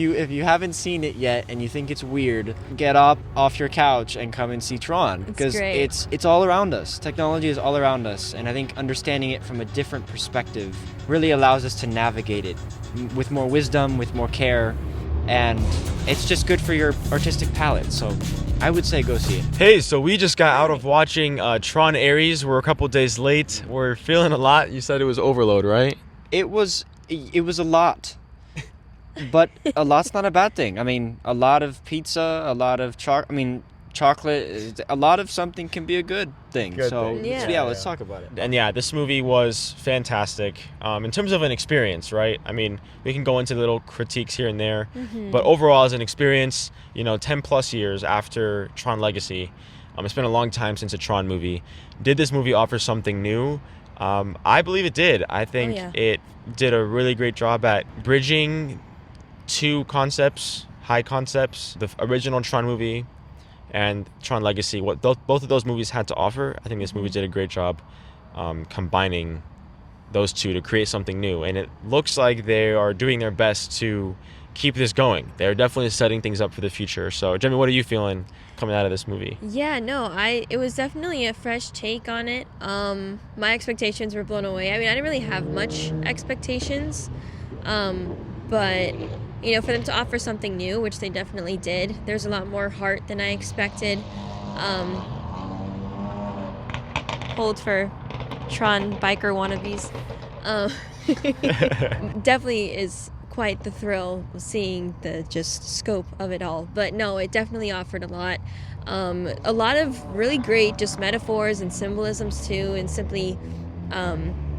If you haven't seen it yet and you think it's weird, get up off your couch and come and see Tron, because it's all around us. Technology is all around us, and I think understanding it from a different perspective really allows us to navigate it with more wisdom, with more care, and it's just good for your artistic palette. So I would say go see it. Hey, so we just got out of watching Tron ARES. We're a couple days late. We're feeling a lot. You said it was overload, right? It was a lot. But a lot's not a bad thing. I mean, a lot of pizza, a lot of chocolate, a lot of something can be a good thing. Yeah, let's talk about it. And yeah, this movie was fantastic in terms of an experience, right? I mean, we can go into little critiques here and there, but overall as an experience, 10 plus years after Tron Legacy, it's been a long time since a Tron movie. Did this movie offer something new? I believe it did. I think it did a really great job at bridging two concepts, high concepts, the original Tron movie and Tron Legacy, what both of those movies had to offer. I think this movie did a great job combining those two to create something new, and it looks like they are doing their best to keep this going. They're definitely setting things up for the future. So Jemmy, what are you feeling coming out of this movie? Yeah, no, it was definitely a fresh take on it. My expectations were blown away. I mean, I didn't really have much expectations, but for them to offer something new, which they definitely did. There's a lot more heart than I expected. Hold for Tron biker wannabes. Definitely is quite the thrill seeing the just scope of it all. But no, it definitely offered a lot. A lot of really great just metaphors and symbolisms too, and simply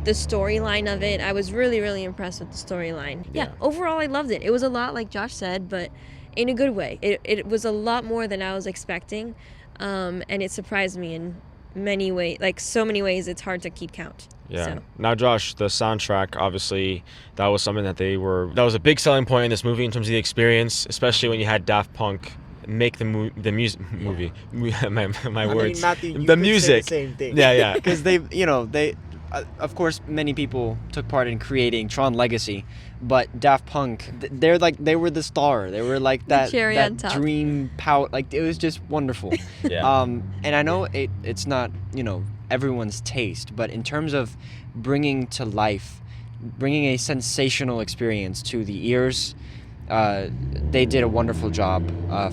the storyline of it. I was really, really impressed with the storyline. Yeah, overall I loved it. It was a lot like Josh said, but in a good way. It was a lot more than I was expecting, and it surprised me in many ways, like so many ways it's hard to keep count. Yeah. So. Now, Josh, the soundtrack, obviously, that was something that that was a big selling point in this movie in terms of the experience, especially when you had Daft Punk make the music movie. My words. The music. Say the same thing. Yeah. Because they of course, many people took part in creating Tron Legacy, but Daft Punk, they were the star. They were like that dream power. Like, it was just wonderful. Yeah. And I know it's not everyone's taste, but in terms of bringing to life, bringing a sensational experience to the ears, they did a wonderful job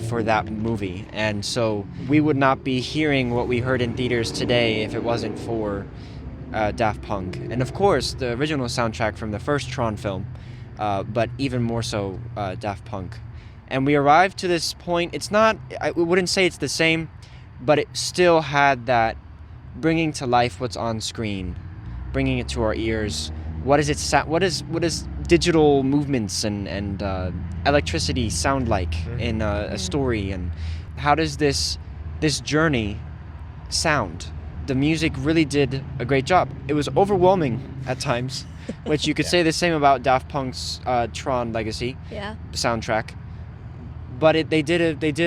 for that movie. And so we would not be hearing what we heard in theaters today if it wasn't for Daft Punk, and of course the original soundtrack from the first Tron film, but even more so Daft Punk. And we arrived to this point. It's not, I wouldn't say it's the same, but it still had that bringing to life what's on screen, bringing it to our ears. What does digital movements and electricity sound like in a story, and how does this journey sound? The music really did a great job. It was overwhelming at times, which you could say the same about Daft Punk's Tron Legacy soundtrack. But they did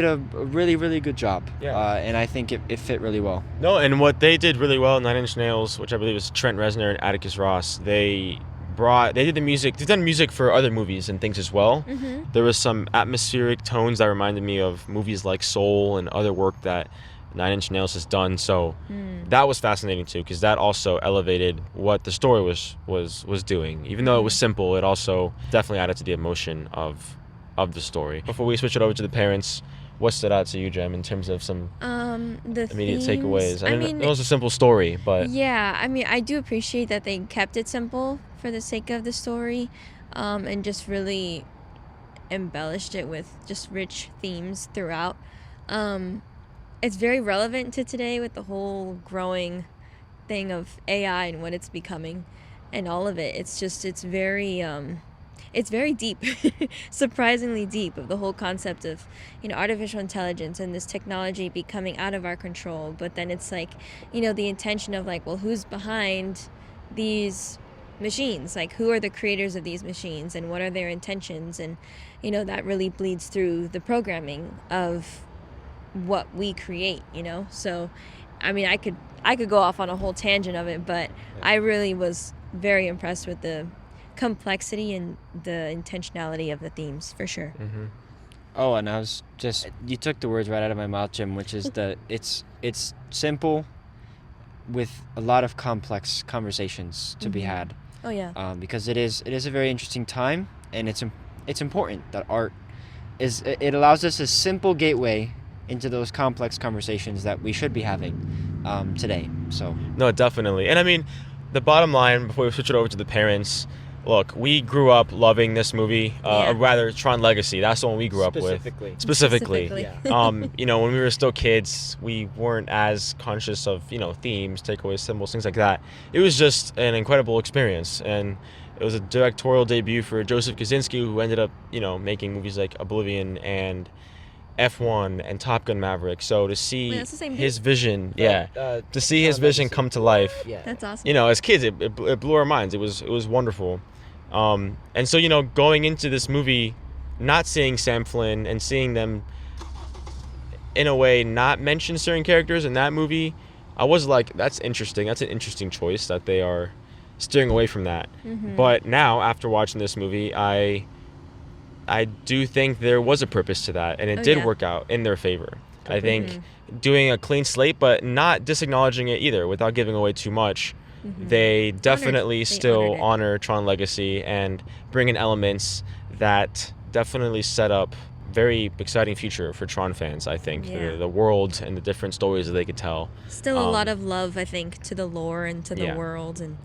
a really, really good job, and I think it fit really well. No, and what they did really well, Nine Inch Nails, which I believe is Trent Reznor and Atticus Ross, they did the music. They've done music for other movies and things as well. There was some atmospheric tones that reminded me of movies like Soul and other work that Nine Inch Nails has done, so that was fascinating too, because that also elevated what the story was doing. Even though it was simple, it also definitely added to the emotion of the story. Before we switch it over to the parents, what stood out to you, Jem, in terms of some immediate takeaways? I mean, it was a simple story, but yeah, I mean, I do appreciate that they kept it simple for the sake of the story, and just really embellished it with just rich themes throughout. It's very relevant to today with the whole growing thing of AI and what it's becoming and all of it. It's very deep, surprisingly deep, of the whole concept of, artificial intelligence and this technology becoming out of our control. But then it's like, the intention of like, well, who's behind these machines? Like, who are the creators of these machines and what are their intentions? And, that really bleeds through the programming of what we create, So, I mean, I could go off on a whole tangent of it, but I really was very impressed with the complexity and the intentionality of the themes for sure. Mm-hmm. Oh, and you took the words right out of my mouth, Jim, which is it's simple with a lot of complex conversations to be had. Oh yeah. Because it is a very interesting time, and it's important that art it allows us a simple gateway into those complex conversations that we should be having today. So No, definitely. And I mean, the bottom line before we switch it over to the parents, look, we grew up loving this movie, or rather Tron Legacy. That's the one we grew up with. Specifically. Yeah. You know, when we were still kids, we weren't as conscious of, themes, takeaways, symbols, things like that. It was just an incredible experience, and it was a directorial debut for Joseph Kosinski, who ended up, making movies like Oblivion and F1 and Top Gun Maverick. So to see his vision, to see his vision come to life, That's awesome. as kids, it blew our minds. It was wonderful. And so, going into this movie, not seeing Sam Flynn and seeing them, in a way, not mention certain characters in that movie, I was like, that's interesting. That's an interesting choice that they are steering away from that. Mm-hmm. But now, after watching this movie, I do think there was a purpose to that, and it did work out in their favor. I think doing a clean slate, but not disacknowledging it either without giving away too much. Mm-hmm. They definitely still honored it. honor Tron Legacy and bring in elements that definitely set up very exciting future for Tron fans, I think. Yeah. The world and the different stories that they could tell. Still a lot of love, I think, to the lore and to the world and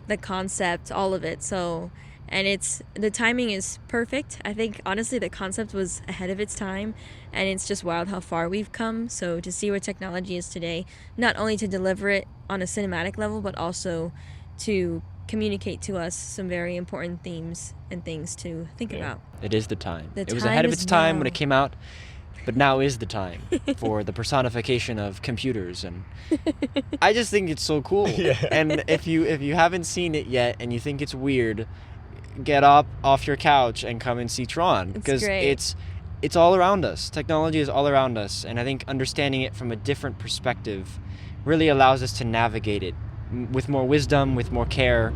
the concept, all of it. So, and the timing is perfect. I think, honestly, the concept was ahead of its time, and it's just wild how far we've come. So to see where technology is today, not only to deliver it on a cinematic level, but also to communicate to us some very important themes and things to think about. it is the time. The It was time ahead of is its time when now. it came out, but now is the time for the personification of computers, and I just think it's so cool. And if you haven't seen it yet and you think it's weird, get up off your couch and come and see Tron, because it's all around us. Technology is all around us, and I think understanding it from a different perspective really allows us to navigate it with more wisdom, with more care,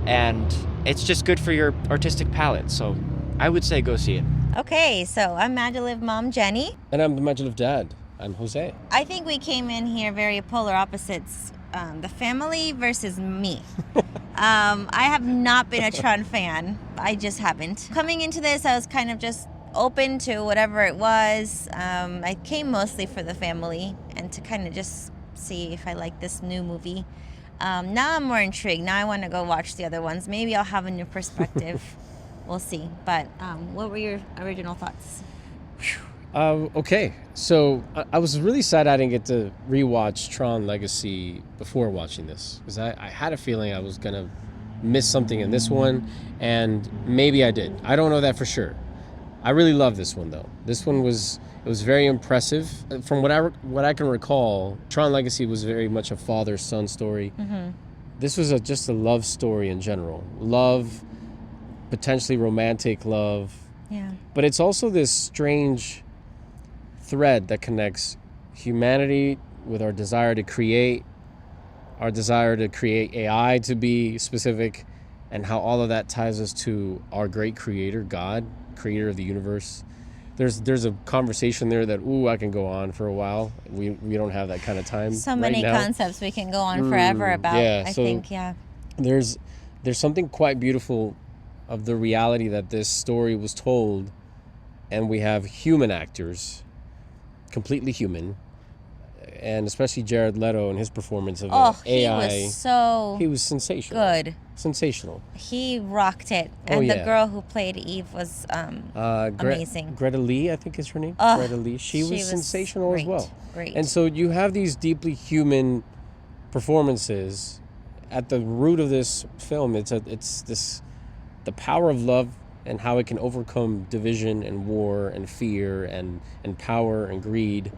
and it's just good for your artistic palette. So I would say go see it. Okay, so I'm MaJeliv mom Jenny. And I'm the MaJeliv dad. I'm Jose. I think we came in here very polar opposites. The family versus me. I have not been a Tron fan. I just haven't. Coming into this, I was kind of just open to whatever it was. I came mostly for the family and to kind of just see if I like this new movie. Now I'm more intrigued. Now I want to go watch the other ones. Maybe I'll have a new perspective. We'll see. But what were your original thoughts? Okay, so I was really sad I didn't get to rewatch Tron Legacy before watching this, because I had a feeling I was going to miss something in this one, and maybe I did. I don't know that for sure. I really love this one, though. This one was very impressive. From what I can recall, Tron Legacy was very much a father-son story. Mm-hmm. This was just a love story in general. Love, potentially romantic love. Yeah. But it's also this strange thread that connects humanity with our desire to create AI to be specific, and how all of that ties us to our great creator, God, creator of the universe. There's a conversation there that I can go on for a while. We don't have that kind of time. So right many now. concepts we can go on forever about. yeah, I so think, yeah. There's something quite beautiful of the reality that this story was told, and we have human actors, completely human, and especially Jared Leto and his performance of AI. He was sensational. good. Sensational. He rocked it. Oh, And the yeah. girl who played Eve was amazing. Greta Lee, I think is her name. Oh, Greta Lee. She was sensational as great, well. Great. And so you have these deeply human performances. At the root of this film, it's the power of love and how it can overcome division and war and fear and power and greed.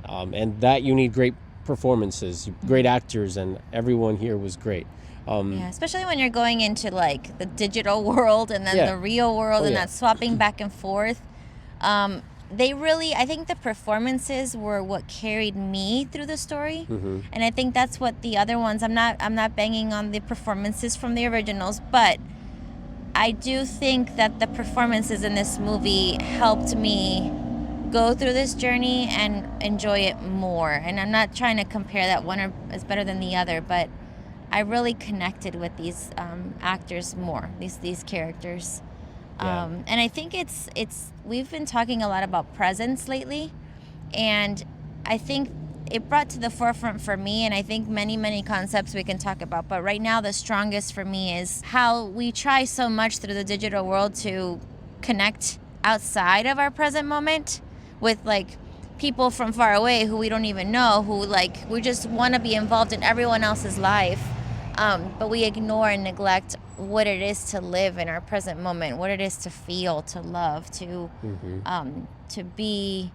And that you need great performances, great actors, and everyone here was great. Yeah, especially when you're going into like the digital world and then the real world and that swapping back and forth. I think the performances were what carried me through the story. Mm-hmm. And I think that's what the other ones, I'm not banging on the performances from the originals, but I do think that the performances in this movie helped me go through this journey and enjoy it more. And I'm not trying to compare that one is better than the other, but I really connected with these actors more, these characters. Yeah. And I think it's we've been talking a lot about presence lately, and I think it brought to the forefront for me, and I think many concepts we can talk about, but right now the strongest for me is how we try so much through the digital world to connect outside of our present moment with like people from far away who we don't even know, who like we just want to be involved in everyone else's life, but we ignore and neglect what it is to live in our present moment, what it is to feel, to love, to be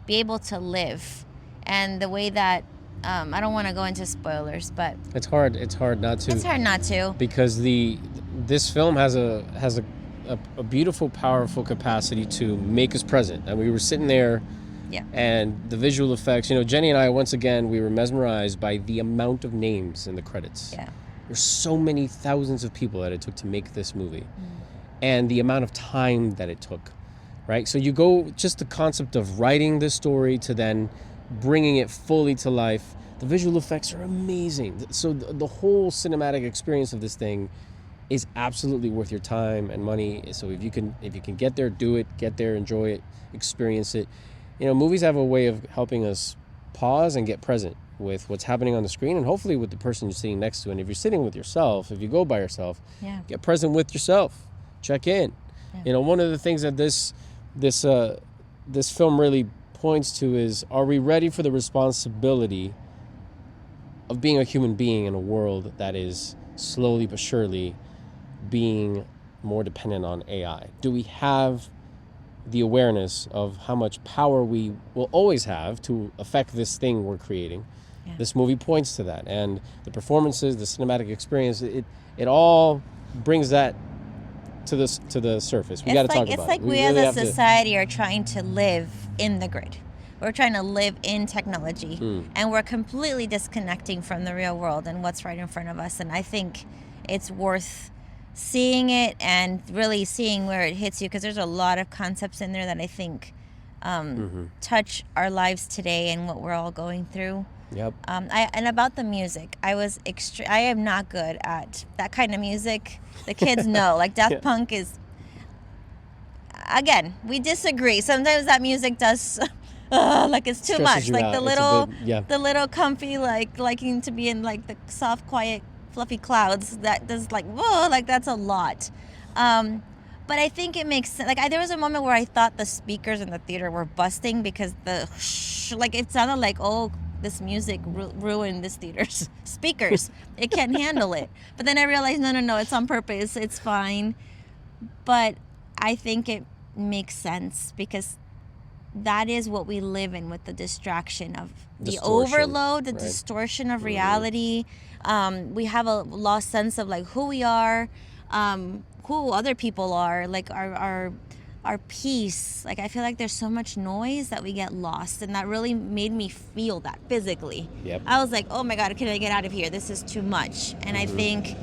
able to live. And the way that I don't want to go into spoilers, but it's hard not to. It's hard not to, because this film has a beautiful, powerful capacity to make us present. And we were sitting there, yeah. And the visual effects. You know, Jenny and I, once again, we were mesmerized by the amount of names in the credits. Yeah. There's so many thousands of people that it took to make this movie, and the amount of time that it took, right? So you go just the concept of writing this story to then bringing it fully to life. The visual effects are amazing. So the whole cinematic experience of this thing is absolutely worth your time and money. So if you can get there, do it. Get there, enjoy it, experience it. You know, movies have a way of helping us pause and get present with what's happening on the screen, and hopefully with the person you're sitting next to. And if you're sitting with yourself, if you go by yourself, get present with yourself. Check in. Yeah. You know, one of the things that this film really points to is, are we ready for the responsibility of being a human being in a world that is slowly but surely being more dependent on AI? Do we have the awareness of how much power we will always have to affect this thing we're creating? Yeah. This movie points to that, and the performances, the cinematic experience, it all brings that to the surface. We got to talk about it. It's like we as a society are trying to live in the grid. We're trying to live in technology, and we're completely disconnecting from the real world and what's right in front of us. And I think it's worth seeing it and really seeing where it hits you, because there's a lot of concepts in there that I think touch our lives today and what we're all going through. Yep. And about the music, I am not good at that kind of music. The kids know, like Daft Punk is. Again, we disagree. Sometimes that music does, like it's too much. Like the little comfy, liking to be in like the soft, quiet, fluffy clouds. That does like, whoa, like that's a lot. But I think it makes sense. Like there was a moment where I thought the speakers in the theater were busting because like it sounded like, oh, this music ruined this theater's speakers. It can't handle it. But then I realized, no, it's on purpose. It's fine. But I think it makes sense because that is what we live in, with the distraction of the overload, the distortion of reality. We have a lost sense of like who we are, who other people are, like our peace. Like I feel like there's so much noise that we get lost, and that really made me feel that physically. Yep. I was like, oh my God, can I get out of here? This is too much. And I think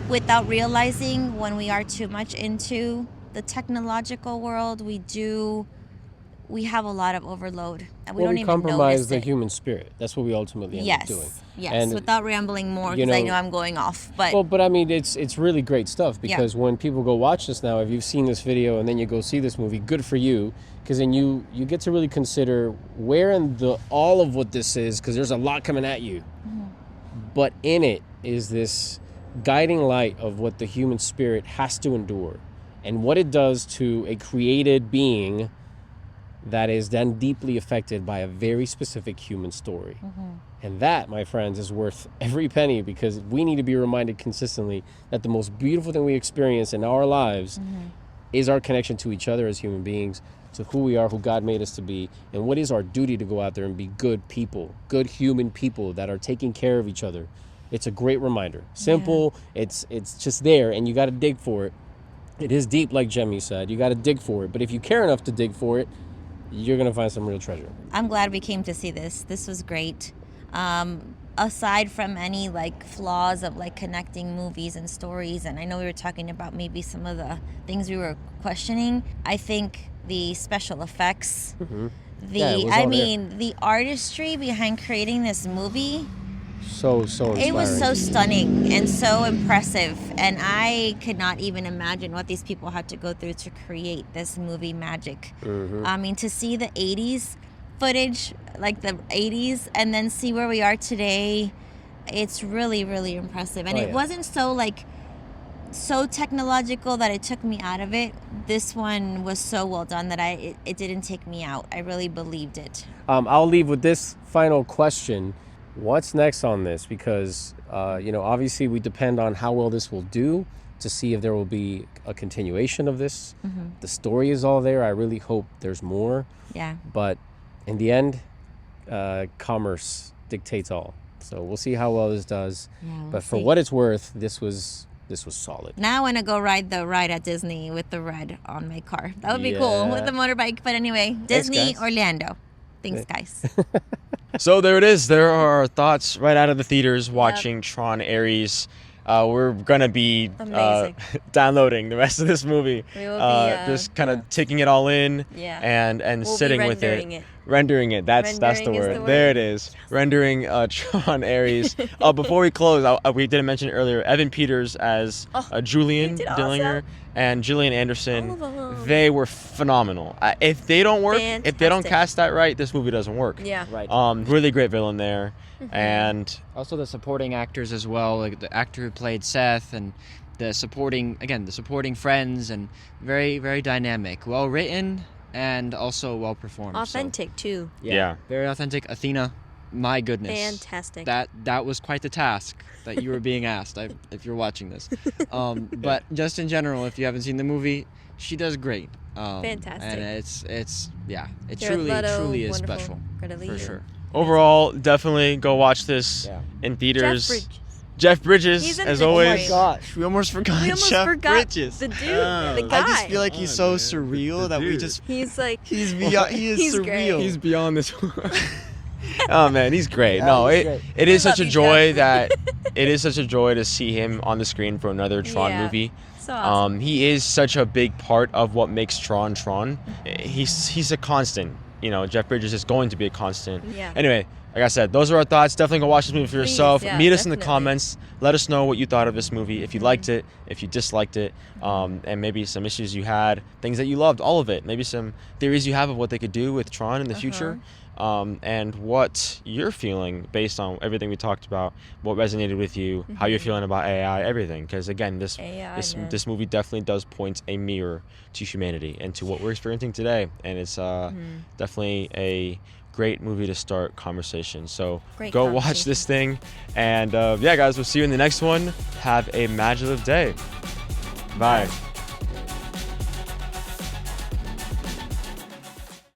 without realizing, when we are too much into the technological world, we have a lot of overload, and we don't even compromise notice the it. human spirit. That's what we ultimately end up doing. Yes, and without rambling more, because I know I'm going off. But I mean, it's really great stuff, because when people go watch this now, if you've seen this video and then you go see this movie, good for you, because then you get to really consider where in all of what this is, because there's a lot coming at you. But in it is this guiding light of what the human spirit has to endure, and what it does to a created being that is then deeply affected by a very specific human story. And that, my friends, is worth every penny, because we need to be reminded consistently that the most beautiful thing we experience in our lives is our connection to each other as human beings, to who we are, who God made us to be, and what is our duty to go out there and be good people, good human people that are taking care of each other. It's a great reminder. Simple, it's just there, and you got to dig for it. It is deep, like Jemmy said. You got to dig for it. But if you care enough to dig for it, you're going to find some real treasure. I'm glad we came to see this. This was great. A aside from any like flaws of like connecting movies and stories, and I know we were talking about maybe some of the things we were questioning, I think the special effects, Yeah, it was all there. the artistry behind creating this movie, So inspiring. it was so stunning and so impressive, and I could not even imagine what these people had to go through to create this movie magic. I mean, to see the 80s footage, like the 80s, and then see where we are today, it's really, really impressive. And Oh, it yeah. wasn't so like so technological that it took me out of it. This one was so well done that it didn't take me out. I really believed it. I'll leave with this final question. What's next on this? Because, obviously we depend on how well this will do to see if there will be a continuation of this. The story is all there. I really hope there's more. Yeah. But in the end, commerce dictates all. So we'll see how well this does. Yeah, we'll But for see. what it's worth, this was solid. Now I want to go ride the ride at Disney with the red on my car. That would be cool Yeah. with the motorbike. But anyway, Disney, guys. Orlando. Thanks, guys. So there it is. There are our thoughts right out of the theaters watching Tron ARES. We're gonna be Amazing. downloading the rest of this movie. We will be, just kind of taking it all in Yeah. and We'll be sitting with rendering it. it. Rendering it. That's the Rendering is word. the There word. it is. Rendering Tron ARES. Before we close, we didn't mention it earlier. Evan Peters as Julian did Dillinger awesome. and Gillian Anderson. All of 'em. They were phenomenal. If they don't work, if they don't Fantastic. cast that right, this movie doesn't work. Yeah. Right. Really great villain there, and Also the supporting actors as well, like the actor who played Seth and the supporting friends, and very, very dynamic, well written and also well performed. So, Authentic too. Yeah. very authentic. Athena, my goodness, Fantastic. that was quite the task that you were being asked. If you're watching this, but just in general, if you haven't seen the movie, she does great. Fantastic. and it Jared truly Leto, is wonderful. special Greta for Lee. sure. overall, definitely go watch this Yeah. in Jeff theaters. Bridges. Jeff Bridges, He's in as the always. frame. gosh, we almost forgot We almost Jeff forgot Bridges. the dude, the guy. I just feel like he's so surreal that we dude. just He's like, he's beyond, he is He's surreal. great. He's beyond this. Oh man, he's great. Yeah, No, he's it great. it is We such a love you, joy Jeff. that it is such a joy to see him on the screen for another Tron Yeah. movie. so awesome. He is such a big part of what makes Tron Tron. He's a constant. Jeff Bridges is going to be a constant. Yeah. Anyway, like I said, those are our thoughts. Definitely go watch this movie for Please, yourself. yeah, Meet us in the definitely. comments. Let us know what you thought of this movie. If you liked it, if you disliked it, and maybe some issues you had, things that you loved, all of it. Maybe some theories you have of what they could do with Tron in the future. And what you're feeling based on everything we talked about, what resonated with you, how you're feeling about AI, everything. Because again, this man. this movie definitely does point a mirror to humanity and to what we're experiencing today, and it's definitely a great movie to start conversation. So Great go watch conversation. this thing, and yeah, guys, we'll see you in the next one. Have a MaJeliv day. Bye.